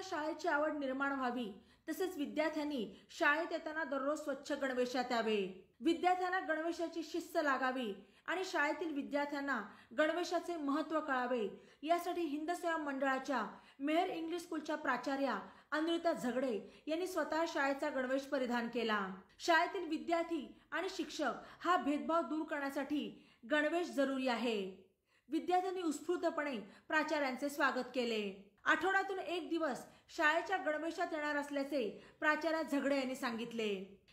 शाळेची आवड निर्माण व्हावी, तसेच विद्यार्थ्यांनी शाळेत येताना दररोज स्वच्छ गणवेशात यावे, विद्यार्थ्यांना गणवेशाची शिस्त लागावी आणि शाळेतील विद्यार्थ्यांना गणवेशाचे महत्त्व कळावे, यासाठी हिंद सेवा मंडळाच्या मेहर इंग्लिश स्कूलच्या प्राचार्या अनिता झगडे यांनी स्वतः शाळेचा गणवेश परिधान केला। शाळेतील विद्यार्थी आणि शिक्षक हा भेदभाव दूर करण्यासाठी गणवेश जरुरी आहे। विद्यार्थ्यांनी उत्स्फूर्तपणे प्राचार्यांचे स्वागत केले। आठवड्यातून एक दिवस शाळेच्या गणवेशात येणार असल्याचे प्राचार्या झगडे यांनी सांगितले।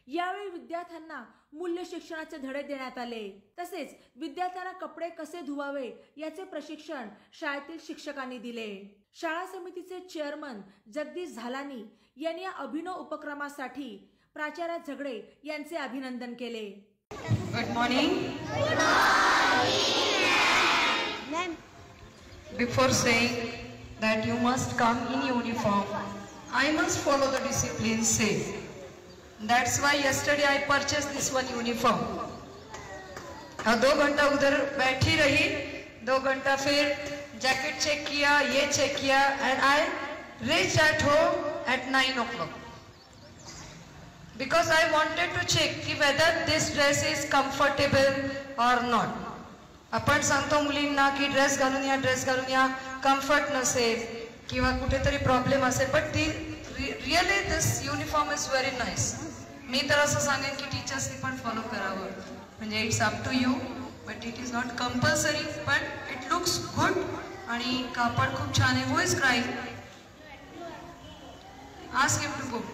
यावेळी विद्यार्थ्यांना मूल्य शिक्षणाचे धडे देण्यात आले, तसेच विद्यार्थ्यांना कपडे कसे धुवावे याचे प्रशिक्षण शाळेतील शिक्षकांनी दिले। शाळा समितीचे चेअरमन जगदीश झालानी यांनी या अभिनव उपक्रमासाठी प्राचार्या झगडे यांचे अभिनंदन केले। Good morning. Before saying that you must come in uniform, I must follow the discipline safe. That's why yesterday I purchased this one uniform. 2 घंटा उधर बैठी रही, 2 घंटा फिर जैकेट चेक किया, ये चेक किया, and I reached at home at 9 o'clock. Because I wanted to check whether this dress is comfortable or not. आपण सांगतो मुलींना की ड्रेस घालून या, कम्फर्ट नसेल किंवा कुठेतरी प्रॉब्लेम असेल, बट ती really this uniform is very nice. मी तर असं सांगेन की टीचर्सनी पण फॉलो करावं, म्हणजे it's up to you, but it is not compulsory, but it looks good आणि कापड खूप छान आहे। Who is crying? Ask him to go.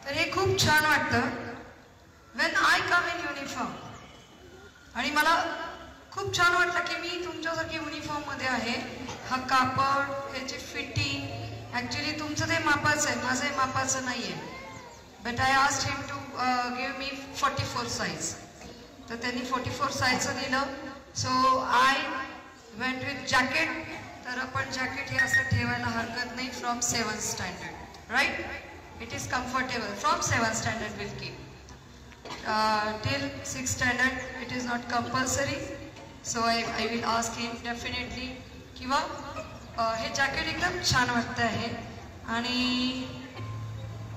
तर हे खूप छान वाटतं when I come in uniform, आणि मला खूप छान वाटलं की मी तुमच्यासारखी युनिफॉर्म मध्ये आहे। हा कापड, ह्याची फिटिंग, ऍक्च्युली तुमचं ते मापाचं आहे, माझं हे मापाचं नाहीये, but I asked him to give me 44 size, तर त्यांनी 44 साईजचं दिलं। So I went with jacket, तर आपण जॅकेट हे असं ठेवायला हरकत नाही from 7th standard, right? It is comfortable from 7th standard will keep till 6th standard it is not compulsory, so I will ask him definitely किंवा हे jacket एकदम छान वाटतं आहे। आणि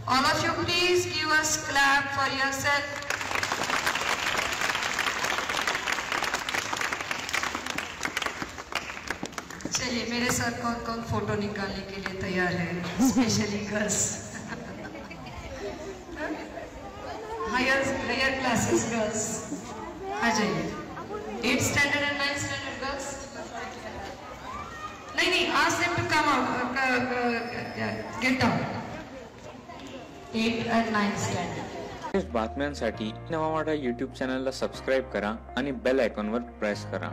all of you please give us clap for yourself। चलिए, मेरे साथ कौन कौन फोटो निकालने के लिए तैयार है, specially girls, higher classes girls आ जाइए। 8th standard and 9th standard girls, नहीं, ask them to come out, get down, 8th and 9th standard। बातम्यांसाठी नवा मराठा YouTube चॅनलला सबस्क्राइब करा आणि बेल आयकॉनवर प्रेस करा।